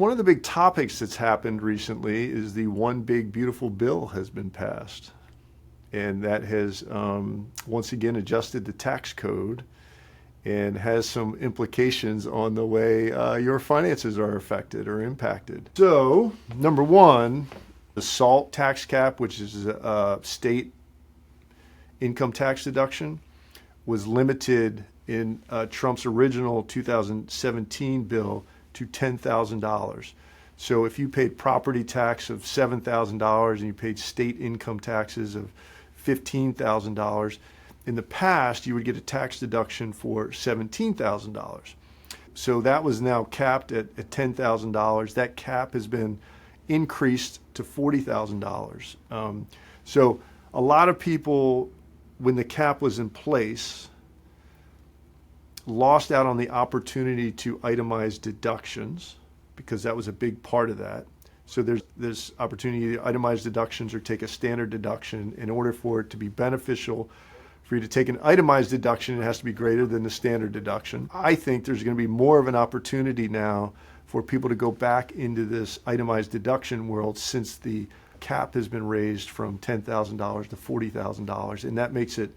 One of the big topics that's happened recently is the One Big Beautiful Bill has been passed. And that has once again adjusted the tax code and has some implications on the way your finances are affected or impacted. So, number one, the SALT tax cap, which is a state income tax deduction, was limited in Trump's original 2017 bill to $10,000. So if you paid property tax of $7,000 and you paid state income taxes of $15,000, in the past you would get a tax deduction for $17,000. So that was now capped at $10,000. That cap has been increased to $40,000. So a lot of people, when the cap was in place, lost out on the opportunity to itemize deductions, because that was a big part of that. So there's this opportunity to itemize deductions or take a standard deduction. In order for it to be beneficial for you to take an itemized deduction, it has to be greater than the standard deduction. I think there's going to be more of an opportunity now for people to go back into this itemized deduction world, since the cap has been raised from $10,000 to $40,000, and that makes it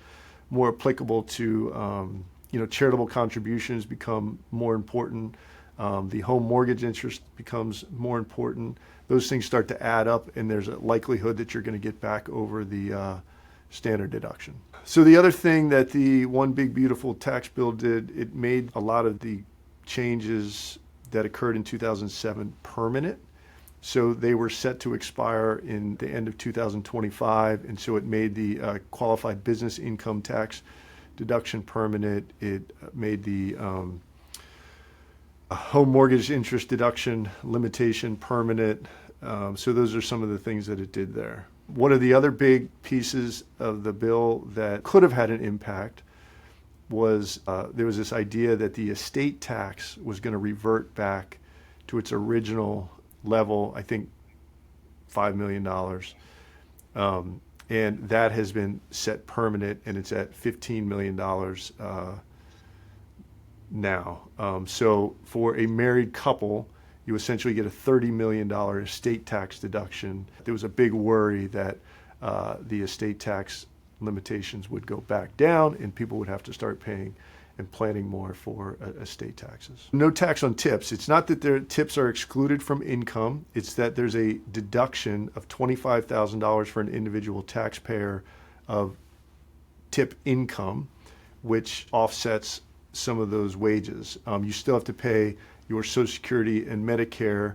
more applicable to charitable contributions become more important. The home mortgage interest becomes more important. Those things start to add up, and there's a likelihood that you're going to get back over the standard deduction. So the other thing that the One Big Beautiful tax bill did, it made a lot of the changes that occurred in 2007 permanent. So they were set to expire in the end of 2025, and so it made the qualified business income tax deduction permanent. It made the home mortgage interest deduction limitation permanent. So those are some of the things that it did there. One of the other big pieces of the bill that could have had an impact was there was this idea that the estate tax was going to revert back to its original level, I think $5 million. And that has been set permanent, and it's at $15 million now. So for a married couple, you essentially get a $30 million estate tax deduction. There was a big worry that the estate tax limitations would go back down and people would have to start paying and planning more for estate taxes. No tax on tips. It's not that their tips are excluded from income. It's that there's a deduction of $25,000 for an individual taxpayer of tip income, which offsets some of those wages. You still have to pay your Social Security and Medicare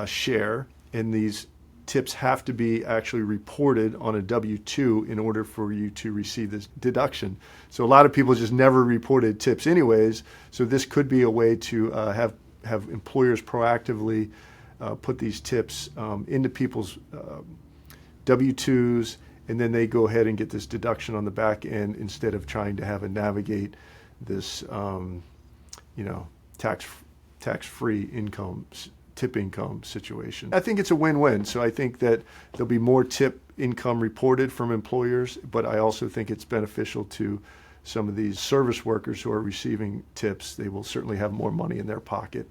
share, and these tips have to be actually reported on a W-2 in order for you to receive this deduction. So a lot of people just never reported tips anyways. So this could be a way to have employers proactively put these tips into people's W-2s, and then they go ahead and get this deduction on the back end instead of trying to have a navigate this tax-free income, tip income situation. I think it's a win-win. So I think that there'll be more tip income reported from employers, but I also think it's beneficial to some of these service workers who are receiving tips. They will certainly have more money in their pocket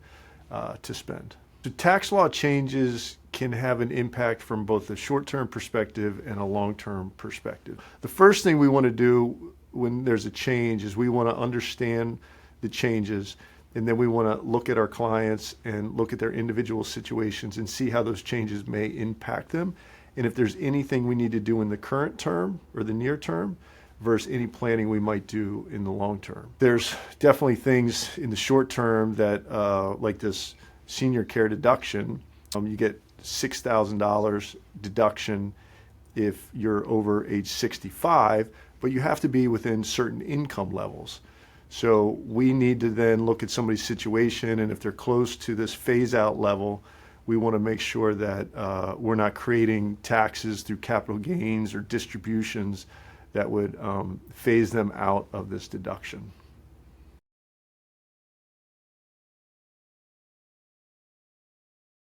to spend. So tax law changes can have an impact from both a short-term perspective and a long-term perspective. The first thing we want to do when there's a change is we want to understand the changes, and then we want to look at our clients and look at their individual situations and see how those changes may impact them, and if there's anything we need to do in the current term or the near term versus any planning we might do in the long term. There's definitely things in the short term that, like this senior care deduction, you get $6,000 deduction if you're over age 65, but you have to be within certain income levels. So we need to then look at somebody's situation, and if they're close to this phase-out level, we want to make sure that we're not creating taxes through capital gains or distributions that would phase them out of this deduction.